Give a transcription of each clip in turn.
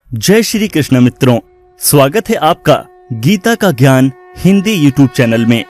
जय श्री कृष्ण मित्रों, स्वागत है आपका गीता का ज्ञान हिंदी यूट्यूब चैनल में।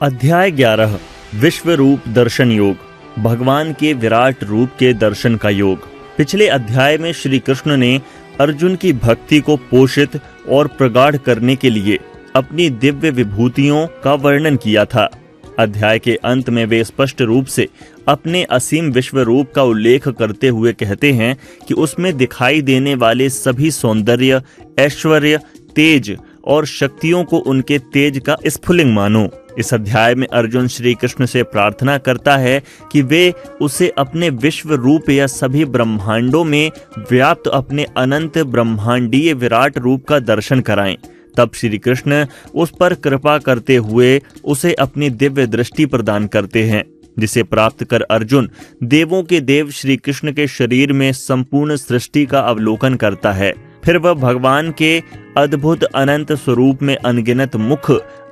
अध्याय 11 विश्व रूप दर्शन योग, भगवान के विराट रूप के दर्शन का योग। पिछले अध्याय में श्री कृष्ण ने अर्जुन की भक्ति को पोषित और प्रगाढ़ करने के लिए अपनी दिव्य विभूतियों का वर्णन किया था। अध्याय के अंत में वे स्पष्ट रूप से अपने असीम विश्व रूप का उल्लेख करते हुए कहते हैं कि उसमें दिखाई देने वाले सभी सौंदर्य, ऐश्वर्य, तेज और शक्तियों को उनके तेज का स्फुलिंग मानो। इस अध्याय में अर्जुन श्री कृष्ण से प्रार्थना करता है कि वे उसे अपने विश्व रूप या सभी ब्रह्मांडों में व्याप्त अपने अनंत ब्रह्मांडीय विराट रूप का दर्शन कराएं। तब श्री कृष्ण उस पर कृपा करते हुए उसे अपनी दिव्य दृष्टि प्रदान करते हैं, जिसे प्राप्त कर अर्जुन देवों के देव श्री कृष्ण के शरीर में संपूर्ण सृष्टि का अवलोकन करता है। फिर वह भगवान के अद्भुत अनंत स्वरूप में अनगिनत मुख,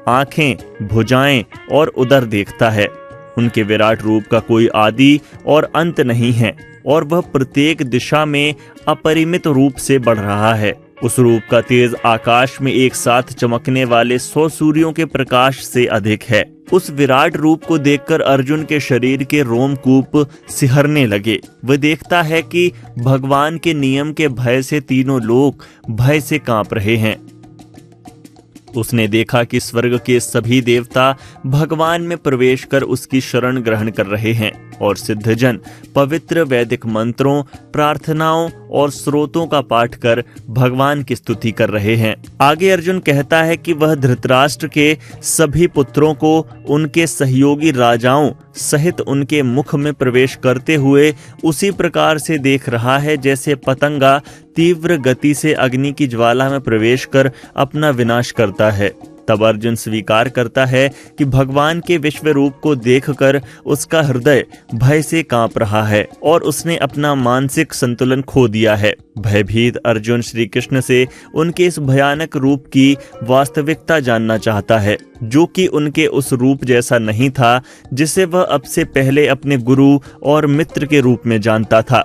आंखें, भुजाएं और उदर देखता है। उनके विराट रूप का कोई आदि और अंत नहीं है और वह प्रत्येक दिशा में अपरिमित रूप से बढ़ रहा है। उस रूप का तेज आकाश में एक साथ चमकने वाले 100 सूर्यों के प्रकाश से अधिक है। उस विराट रूप को देखकर अर्जुन के शरीर के रोमकूप सिहरने लगे। वह देखता है कि भगवान के नियम के भय से तीनों लोग भय से कांप रहे हैं। उसने देखा कि स्वर्ग के सभी देवता भगवान में प्रवेश कर उसकी शरण ग्रहण कर रहे हैं और सिद्धजन पवित्र वैदिक मंत्रों, प्रार्थनाओं और स्रोतों का पाठ कर भगवान की स्तुति कर रहे हैं। आगे अर्जुन कहता है कि वह धृतराष्ट्र के सभी पुत्रों को उनके सहयोगी राजाओं सहित उनके मुख में प्रवेश करते हुए उसी प्रकार से देख रहा है जैसे पतंगा तीव्र गति से अग्नि की ज्वाला में प्रवेश कर अपना विनाश करता है। तब अर्जुन स्वीकार करता है कि भगवान के विश्व रूप को देखकर उसका हृदय भय से कांप रहा है और उसने अपना मानसिक संतुलन खो दिया है। भयभीत अर्जुन श्री कृष्ण से उनके इस भयानक रूप की वास्तविकता जानना चाहता है, जो कि उनके उस रूप जैसा नहीं था जिसे वह अब से पहले अपने गुरु और मित्र के रूप में जानता था।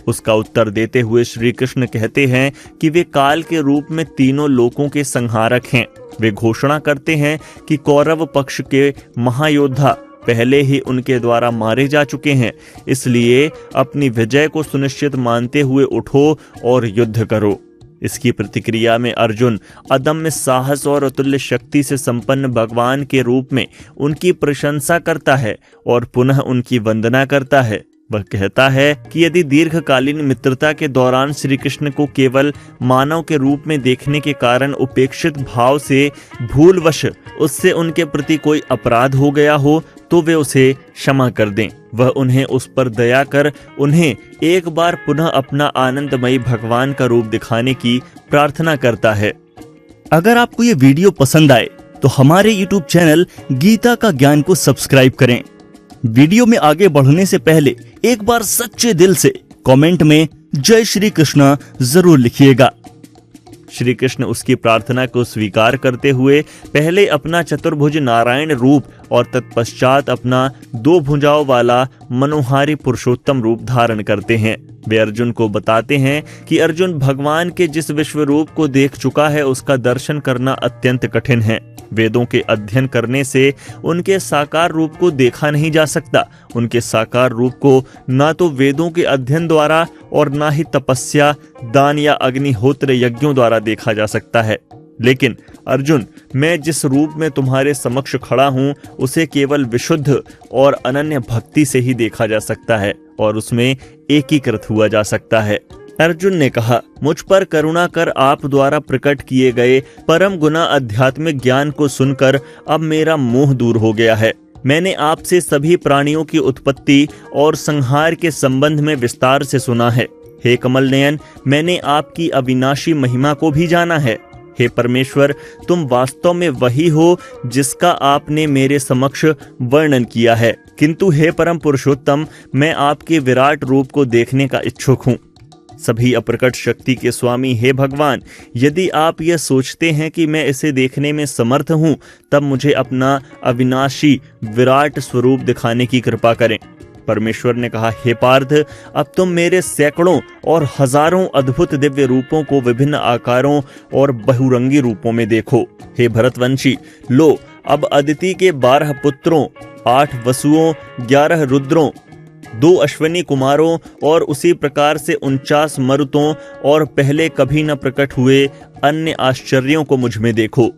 उसका उत्तर देते हुए श्री कृष्ण कहते हैं कि वे काल के रूप में तीनों लोकों के संहारक हैं। वे घोषणा करते हैं कि कौरव पक्ष के महायोद्धा पहले ही उनके द्वारा मारे जा चुके हैं, इसलिए अपनी विजय को सुनिश्चित मानते हुए उठो और युद्ध करो। इसकी प्रतिक्रिया में अर्जुन अदम्य साहस और अतुल्य शक्ति से संपन्न भगवान के रूप में उनकी प्रशंसा करता है और पुनः उनकी वंदना करता है। वह कहता है कि यदि दीर्घकालीन मित्रता के दौरान श्री कृष्ण को केवल मानव के रूप में देखने के कारण उपेक्षित भाव से भूलवश उससे उनके प्रति कोई अपराध हो गया हो तो वे उसे क्षमा कर दें। वह उन्हें उस पर दया कर उन्हें एक बार पुनः अपना आनंदमयी भगवान का रूप दिखाने की प्रार्थना करता है। अगर आपको ये वीडियो पसंद आए तो हमारे YouTube चैनल गीता का ज्ञान को सब्सक्राइब करें। वीडियो में आगे बढ़ने से पहले एक बार सच्चे दिल से कमेंट में जय श्री कृष्ण जरूर लिखिएगा। श्री कृष्ण उसकी प्रार्थना को स्वीकार करते हुए पहले अपना चतुर्भुज नारायण रूप और तत्पश्चात अपना 2 भुजाओं वाला मनोहारी पुरुषोत्तम रूप धारण करते हैं। वे अर्जुन को बताते हैं कि अर्जुन भगवान के जिस विश्व रूप को देख चुका है उसका दर्शन करना अत्यंत कठिन है। वेदों के अध्ययन करने से उनके साकार रूप को देखा नहीं जा सकता। उनके साकार रूप को ना तो वेदों के अध्ययन द्वारा और ना ही तपस्या, दान या अग्निहोत्र यज्ञों द्वारा देखा जा सकता है। लेकिन अर्जुन, मैं जिस रूप में तुम्हारे समक्ष खड़ा हूँ उसे केवल विशुद्ध और अनन्य भक्ति से ही देखा जा सकता है और उसमें एकीकृत हुआ जा सकता है। अर्जुन ने कहा, मुझ पर करुणा कर आप द्वारा प्रकट किए गए परम गुना आध्यात्मिक ज्ञान को सुनकर अब मेरा मोह दूर हो गया है। मैंने आपसे सभी प्राणियों की उत्पत्ति और संहार के संबंध में विस्तार से सुना है। हे कमल नयन, मैंने आपकी अविनाशी महिमा को भी जाना है। हे परमेश्वर, तुम वास्तव में वही हो जिसका आपने मेरे समक्ष वर्णन किया है, किंतु हे परम पुरुषोत्तम, मैं आपके विराट रूप को देखने का इच्छुक हूँ। सभी अप्रकट शक्ति के स्वामी हे भगवान, यदि आप यह सोचते हैं कि मैं इसे देखने में समर्थ हूँ, तब मुझे अपना अविनाशी विराट स्वरूप दिखाने की कृपा करें। परमेश्वर ने कहा, हे पार्थ, अब तुम मेरे सैकड़ों और हजारों अद्भुत दिव्य रूपों को विभिन्न आकारों और बहुरंगी रूपों में देखो। हे भरतवंशी, लो अब अदिति के 12 पुत्रों, 8 वसुओं, 11 रुद्रों, 2 अश्विनी कुमारों और उसी प्रकार से 49 मरुतों और पहले कभी न प्रकट हुए अन्य आश्चर्यों को मुझ में देखो।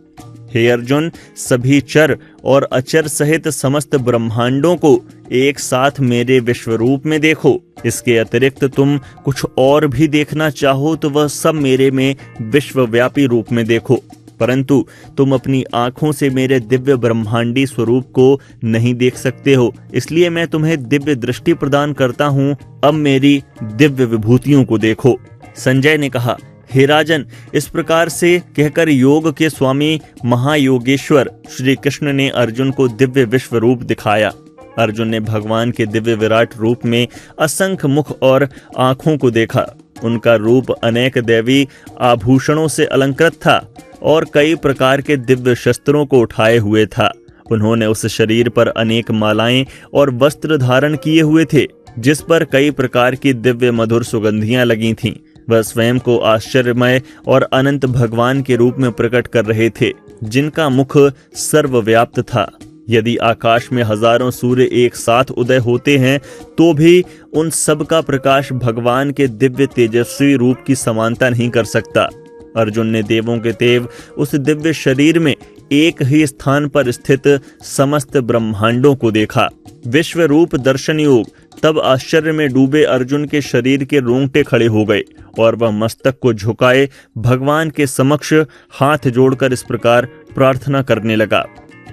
हे अर्जुन, सभी चर और अचर सहित समस्त ब्रह्मांडों को एक साथ मेरे विश्वरूप में देखो। इसके अतिरिक्त तुम कुछ और भी देखना चाहो तो वह सब मेरे में विश्वव्यापी रूप में देखो, परंतु तुम अपनी आंखों से मेरे दिव्य ब्रह्मांडी स्वरूप को नहीं देख सकते हो, इसलिए मैं तुम्हें दिव्य दृष्टि प्रदान करता हूँ। अब मेरी दिव्य विभूतियों को देखो। संजय ने कहा, हे राजन, इस प्रकार से कहकर योग के स्वामी महायोगेश्वर श्री कृष्ण ने अर्जुन को दिव्य विश्व रूप दिखाया। अर्जुन ने भगवान के दिव्य विराट रूप में असंख्य मुख और आंखों को देखा। उनका रूप अनेक दैवी आभूषणों से अलंकृत था और कई प्रकार के दिव्य शस्त्रों को उठाए हुए था। उन्होंने उस शरीर पर अनेक मालाएं और वस्त्र धारण किए हुए थे, जिस पर कई प्रकार की दिव्य मधुर सुगंधियां लगी थीं। वह स्वयं को आश्चर्यमय और अनंत भगवान के रूप में प्रकट कर रहे थे, जिनका मुख सर्वव्याप्त था। यदि आकाश में हजारों सूर्य एक साथ उदय होते हैं तो भी उन सब का प्रकाश भगवान के दिव्य तेजस्वी रूप की समानता नहीं कर सकता। अर्जुन ने देवों के देव उस दिव्य शरीर में एक ही स्थान पर स्थित समस्त ब्रह्मांडों को देखा। विश्व रूप दर्शन योग। तब आश्चर्य में डूबे अर्जुन के शरीर के रोंगटे खड़े हो गए और वह मस्तक को झुकाए भगवान के समक्ष हाथ जोड़कर इस प्रकार प्रार्थना करने लगा।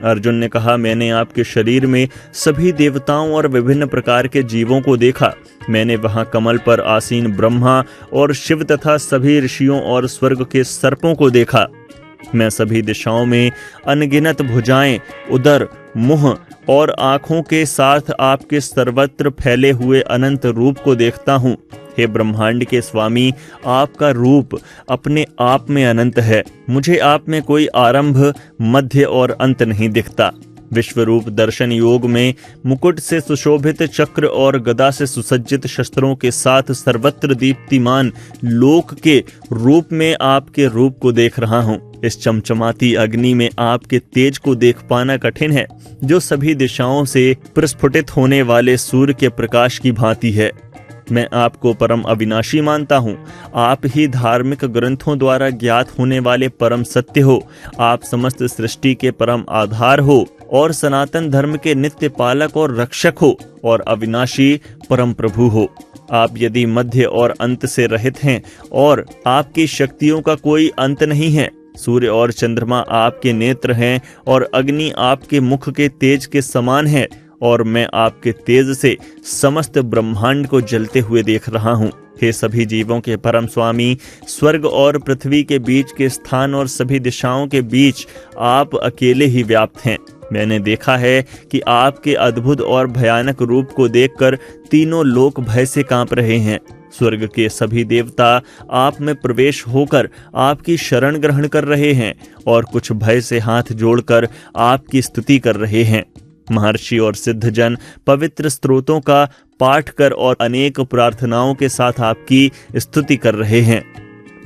अर्जुन ने कहा, मैंने आपके शरीर में सभी देवताओं और विभिन्न प्रकार के जीवों को देखा। मैंने वहां कमल पर आसीन ब्रह्मा और शिव तथा सभी ऋषियों और स्वर्ग के सर्पों को देखा। मैं सभी दिशाओं में अनगिनत भुजाएं, उदर, मुंह और आंखों के साथ आपके सर्वत्र फैले हुए अनंत रूप को देखता हूँ। हे ब्रह्मांड के स्वामी, आपका रूप अपने आप में अनंत है। मुझे आप में कोई आरंभ, मध्य और अंत नहीं दिखता। विश्वरूप दर्शन योग में मुकुट से सुशोभित चक्र और गदा से सुसज्जित शस्त्रों के साथ सर्वत्र दीप्तिमान लोक के रूप में आपके रूप को देख रहा हूँ। इस चमचमाती अग्नि में आपके तेज को देख पाना कठिन है, जो सभी दिशाओं से प्रस्फुटित होने वाले सूर्य के प्रकाश की भांति है। मैं आपको परम अविनाशी मानता हूँ। आप ही धार्मिक ग्रंथों द्वारा ज्ञात होने वाले परम सत्य हो। आप समस्त सृष्टि के परम आधार हो और सनातन धर्म के नित्य पालक और रक्षक हो और अविनाशी परम प्रभु हो। आप यदि मध्य और अंत से रहित हैं और आपकी शक्तियों का कोई अंत नहीं है। सूर्य और चंद्रमा आपके नेत्र हैं और अग्नि आपके मुख के तेज के समान है और मैं आपके तेज से समस्त ब्रह्मांड को जलते हुए देख रहा हूँ। हे सभी जीवों के परम स्वामी, स्वर्ग और पृथ्वी के बीच के स्थान और सभी दिशाओं के बीच आप अकेले ही व्याप्त हैं। मैंने देखा है कि आपके अद्भुत और भयानक रूप को देखकर तीनों लोक भय से कांप रहे हैं। स्वर्ग के सभी देवता आप में प्रवेश होकर आपकी शरण ग्रहण कर रहे हैं और कुछ भय से हाथ जोड़कर आपकी स्तुति कर रहे हैं। महर्षि और सिद्धजन पवित्र स्तोत्रों का पाठ कर और अनेक प्रार्थनाओं के साथ आपकी स्तुति कर रहे हैं।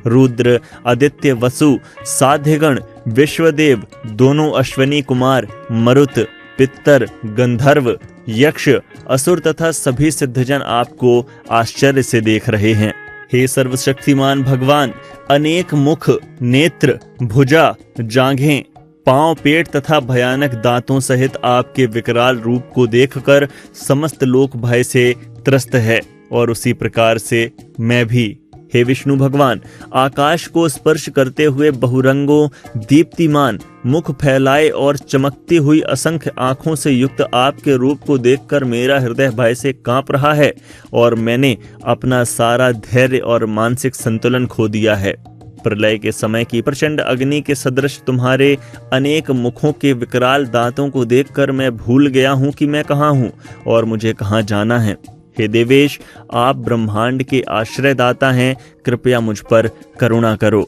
रुद्र, आदित्य, वसु, साध्यगण, विश्वदेव, दोनों अश्विनी कुमार, मरुत, पित्तर, गंधर्व, यक्ष, असुर तथा सभी सिद्धजन आपको आश्चर्य से देख रहे हैं। हे सर्वशक्तिमान भगवान, अनेक मुख, नेत्र, भुजा, जांघें, पांव, पेट तथा भयानक दांतों सहित आपके विकराल रूप को देखकर समस्त लोक भय से त्रस्त है और उसी प्रकार से मैं भी। हे विष्णु भगवान, आकाश को स्पर्श करते हुए बहुरंगों, दीप्तिमान, मुख फैलाए और चमकती हुई असंख्य आंखों से युक्त आपके रूप को देखकर मेरा हृदय भय से कांप रहा है और मैंने अपना सारा धैर्य और मानसिक संतुलन खो दिया है। प्रलय के समय की प्रचंड अग्नि के सदृश तुम्हारे अनेक मुखों के विकराल दांतों को देखकर मैं भूल गया हूँ कि मैं कहाँ हूँ और मुझे कहाँ जाना है। हे देवेश, आप ब्रह्मांड के आश्रयदाता हैं, कृपया मुझ पर करुणा करो।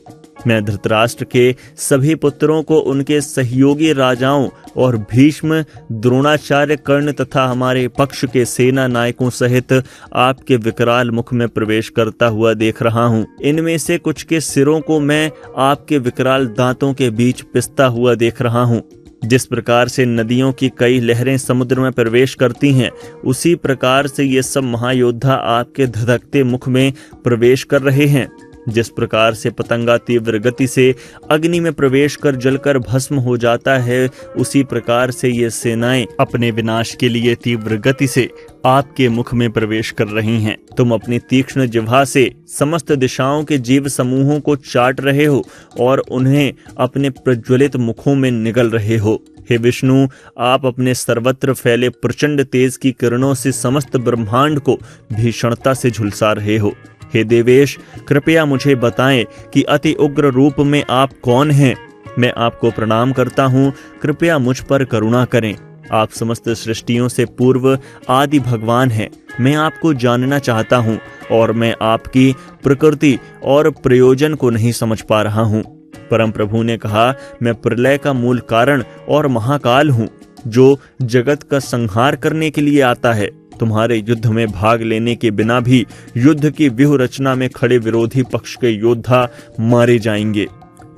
मैं धृतराष्ट्र के सभी पुत्रों को उनके सहयोगी राजाओं और भीष्म, द्रोणाचार्य, कर्ण तथा हमारे पक्ष के सेना नायकों सहित आपके विकराल मुख में प्रवेश करता हुआ देख रहा हूँ। इनमें से कुछ के सिरों को मैं आपके विकराल दांतों के बीच पिसता हुआ देख रहा हूँ। जिस प्रकार से नदियों की कई लहरें समुद्र में प्रवेश करती हैं, उसी प्रकार से ये सब महायोद्धा आपके धधकते मुख में प्रवेश कर रहे हैं। जिस प्रकार से पतंगा तीव्र गति से अग्नि में प्रवेश कर जलकर भस्म हो जाता है, उसी प्रकार से ये सेनाएं अपने विनाश के लिए तीव्र गति से आपके मुख में प्रवेश कर रही हैं। तुम अपनी तीक्ष्ण जिह्वा से समस्त दिशाओं के जीव समूहों को चाट रहे हो और उन्हें अपने प्रज्वलित मुखों में निगल रहे हो। हे विष्णु, आप अपने सर्वत्र फैले प्रचंड तेज की किरणों से समस्त ब्रह्मांड को भीषणता से झुलसा रहे हो। हे देवेश, कृपया मुझे बताएं कि अति उग्र रूप में आप कौन हैं। मैं आपको प्रणाम करता हूँ, कृपया मुझ पर करुणा करें। आप समस्त सृष्टियों से पूर्व आदि भगवान हैं। मैं आपको जानना चाहता हूँ और मैं आपकी प्रकृति और प्रयोजन को नहीं समझ पा रहा हूँ। परम प्रभु ने कहा, मैं प्रलय का मूल कारण और महाकाल हूँ, जो जगत का संहार करने के लिए आता है। तुम्हारे युद्ध में भाग लेने के बिना भी युद्ध की व्यूह रचना में खड़े विरोधी पक्ष के योद्धा मारे जाएंगे।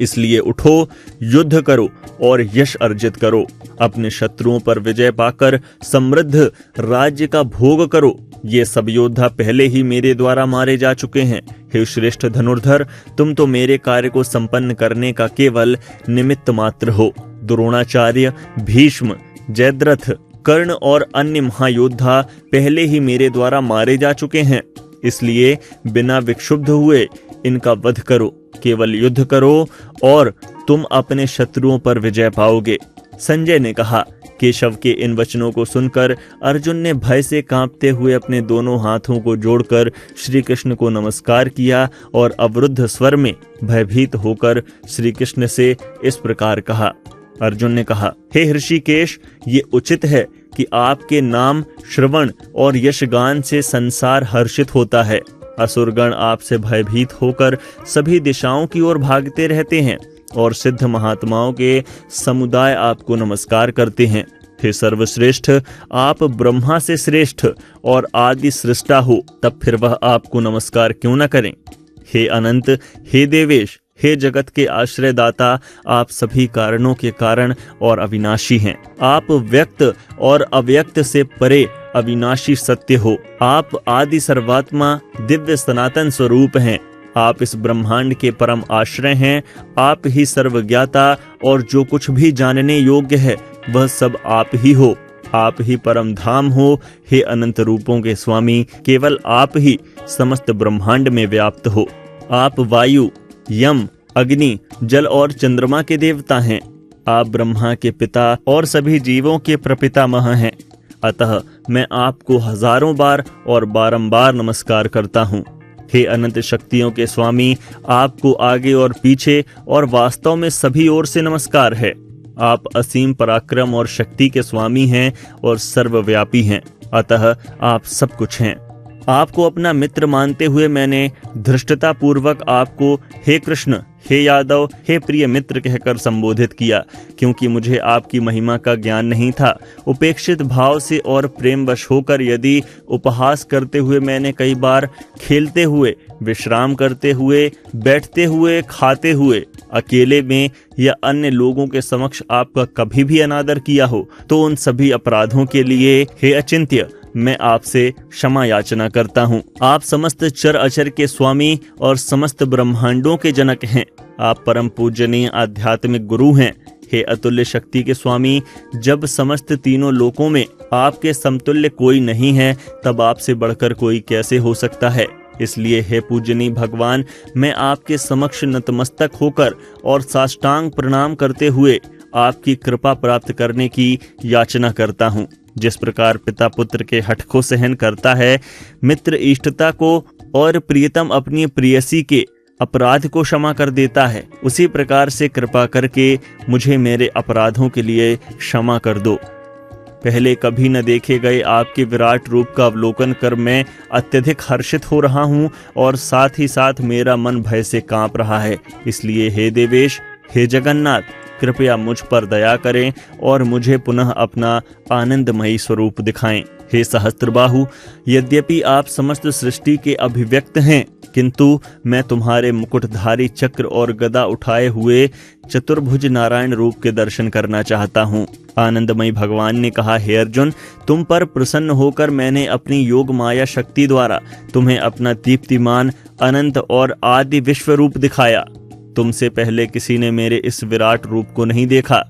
इसलिए उठो, युद्ध करो और यश अर्जित करो। अपने शत्रुओं पर विजय पाकर समृद्ध राज्य का भोग करो। ये सब योद्धा पहले ही मेरे द्वारा मारे जा चुके हैं। हे श्रेष्ठ धनुर्धर, तुम तो मेरे कार्य को संपन्न करने का केवल निमित्त मात्र हो। द्रोणाचार्य, भीष्म, जयद्रथ, कर्ण और अन्य महायोद्धा पहले ही मेरे द्वारा मारे जा चुके हैं। इसलिए बिना विक्षुब्ध हुए इनका वध करो। केवल युद्ध करो और तुम अपने शत्रुओं पर विजय पाओगे। संजय ने कहा। केशव के इन वचनों को सुनकर अर्जुन ने भय से कांपते हुए अपने दोनों हाथों को जोड़कर श्री कृष्ण को नमस्कार किया और अवरुद्ध स्वर में भयभीत होकर श्री कृष्ण से इस प्रकार कहा। अर्जुन ने कहा, हे ऋषिकेश, ये उचित है कि आपके नाम श्रवण और यशगान से संसार हर्षित होता है। असुरगण आपसे भयभीत होकर सभी दिशाओं की ओर भागते रहते हैं और सिद्ध महात्माओं के समुदाय आपको नमस्कार करते हैं। हे सर्वश्रेष्ठ, आप ब्रह्मा से श्रेष्ठ और आदि सृष्टा हो, तब फिर वह आपको नमस्कार क्यों न करें। हे अनंत, हे देवेश, हे जगत के आश्रयदाता, आप सभी कारणों के कारण और अविनाशी हैं। आप व्यक्त और अव्यक्त से परे अविनाशी सत्य हो। आप आदि सर्वात्मा, दिव्य सनातन स्वरूप हैं। आप इस ब्रह्मांड के परम आश्रय हैं। आप ही सर्वज्ञाता और जो कुछ भी जानने योग्य है वह सब आप ही हो। आप ही परम धाम हो। हे अनंत रूपों के स्वामी, केवल आप ही समस्त ब्रह्मांड में व्याप्त हो। आप वायु, यम, अग्नि, जल और चंद्रमा के देवता हैं। आप ब्रह्मा के पिता और सभी जीवों के प्रपितामह हैं। अतः मैं आपको हजारों बार और बारंबार नमस्कार करता हूँ। हे अनंत शक्तियों के स्वामी, आपको आगे और पीछे और वास्तव में सभी ओर से नमस्कार है। आप असीम पराक्रम और शक्ति के स्वामी हैं और सर्वव्यापी हैं। अतः आप सब कुछ हैं। आपको अपना मित्र मानते हुए मैंने धृष्टता पूर्वक आपको हे कृष्ण, हे यादव, हे प्रिय मित्र कहकर संबोधित किया, क्योंकि मुझे आपकी महिमा का ज्ञान नहीं था। उपेक्षित भाव से और प्रेमवश होकर यदि उपहास करते हुए मैंने कई बार खेलते हुए, विश्राम करते हुए, बैठते हुए, खाते हुए, अकेले में या अन्य लोगों के समक्ष आपका कभी भी अनादर किया हो, तो उन सभी अपराधों के लिए हे अचिंत्य, मैं आपसे क्षमा याचना करता हूँ। आप समस्त चर अचर के स्वामी और समस्त ब्रह्मांडों के जनक हैं। आप परम पूजनीय आध्यात्मिक गुरु हैं। हे अतुल्य शक्ति के स्वामी, जब समस्त तीनों लोकों में आपके समतुल्य कोई नहीं है, तब आपसे बढ़कर कोई कैसे हो सकता है। इसलिए हे पूजनीय भगवान, मैं आपके समक्ष नतमस्तक होकर और साष्टांग प्रणाम करते हुए आपकी कृपा प्राप्त करने की याचना करता हूँ। जिस प्रकार पिता पुत्र के हठ को सहन करता है, मित्र इष्टता को और प्रियतम अपनी प्रियसी के अपराध को क्षमा कर देता है, उसी प्रकार से कृपा करके मुझे मेरे अपराधों के लिए क्षमा कर दो। पहले कभी न देखे गए आपके विराट रूप का अवलोकन कर मैं अत्यधिक हर्षित हो रहा हूँ और साथ ही साथ मेरा मन भय से कांप रहा है। इसलिए हे देवेश, हे जगन्नाथ, कृपया मुझ पर दया करें और मुझे पुनः अपना आनंदमयी स्वरूप दिखाएं। हे सहस्त्रबाहु, यद्यपि आप समस्त सृष्टि के अभिव्यक्त हैं, किंतु मैं तुम्हारे मुकुटधारी चक्र और गदा उठाए हुए चतुर्भुज नारायण रूप के दर्शन करना चाहता हूँ। आनंदमयी भगवान ने कहा, हे अर्जुन, तुम पर प्रसन्न होकर मैंने अपनी योग माया शक्ति द्वारा तुम्हें अपना दीप्तिमान अनंत और आदि विश्व रूप दिखाया। तुमसे पहले किसी ने मेरे इस विराट रूप को नहीं देखा।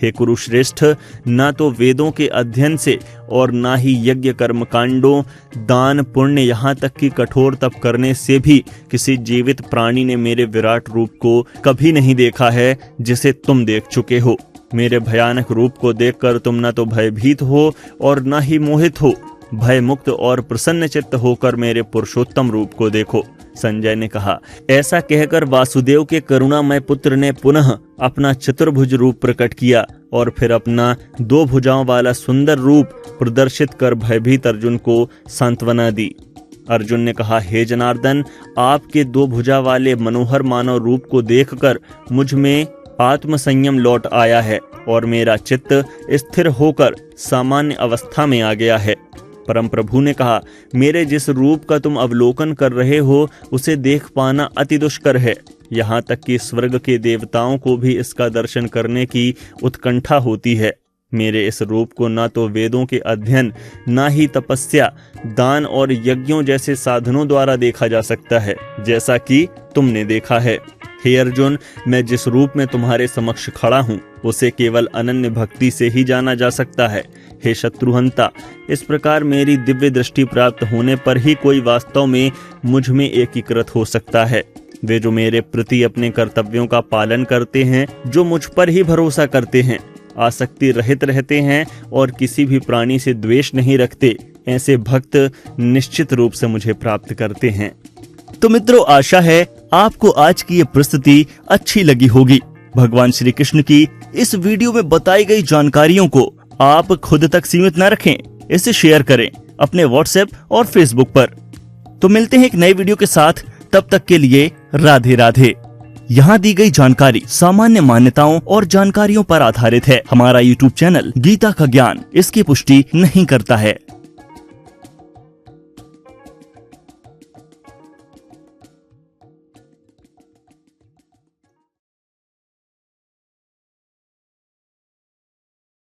हे कुरुश्रेष्ठ, ना तो वेदों के अध्ययन से और ना ही यज्ञ कर्म कांडों, दान पुण्य, यहाँ तक कि कठोर तप करने से भी किसी जीवित प्राणी ने मेरे विराट रूप को कभी नहीं देखा है जिसे तुम देख चुके हो। मेरे भयानक रूप को देखकर तुम न तो भयभीत हो और न ही मोहित हो। भय मुक्त और प्रसन्न चित्त होकर मेरे पुरुषोत्तम रूप को देखो। संजय ने कहा। ऐसा कहकर वासुदेव के करुणामय पुत्र ने पुनः अपना चतुर्भुज रूप प्रकट किया और फिर अपना 2 भुजाओं वाला सुंदर रूप प्रदर्शित कर भयभीत अर्जुन को सांत्वना दी। अर्जुन ने कहा, हे जनार्दन, आपके 2 भुजा वाले मनोहर मानव रूप को देखकर मुझ में आत्मसंयम लौट आया है और मेरा चित्त स्थिर होकर सामान्य अवस्था में आ गया है। परम प्रभु ने कहा, मेरे जिस रूप का तुम अवलोकन कर रहे हो उसे देख पाना अति दुष्कर है। यहाँ तक कि स्वर्ग के देवताओं को भी इसका दर्शन करने की उत्कंठा होती है। मेरे इस रूप को न तो वेदों के अध्ययन, न ही तपस्या, दान और यज्ञों जैसे साधनों द्वारा देखा जा सकता है, जैसा कि तुमने देखा है। हे अर्जुन, मैं जिस रूप में तुम्हारे समक्ष खड़ा हूँ उसे केवल अनन्य भक्ति से ही जाना जा सकता है। हे शत्रुहंता, इस प्रकार मेरी दिव्य दृष्टि प्राप्त होने पर ही कोई वास्तव में मुझ में एकीकृत हो सकता है। वे जो मेरे प्रति अपने कर्तव्यों का पालन करते हैं, जो मुझ पर ही भरोसा करते हैं, आसक्ति रहित रहते हैं और किसी भी प्राणी से द्वेष नहीं रखते, ऐसे भक्त निश्चित रूप से मुझे प्राप्त करते हैं। तो मित्रों, आशा है आपको आज की ये प्रस्तुति अच्छी लगी होगी। भगवान श्री कृष्ण की इस वीडियो में बताई गई जानकारियों को आप खुद तक सीमित न रखें, इसे शेयर करें अपने व्हाट्सएप और फेसबुक पर। तो मिलते हैं एक नए वीडियो के साथ, तब तक के लिए राधे राधे। यहाँ दी गई जानकारी सामान्य मान्यताओं और जानकारियों पर आधारित है। हमारा यूट्यूब चैनल गीता का ज्ञान इसकी पुष्टि नहीं करता है।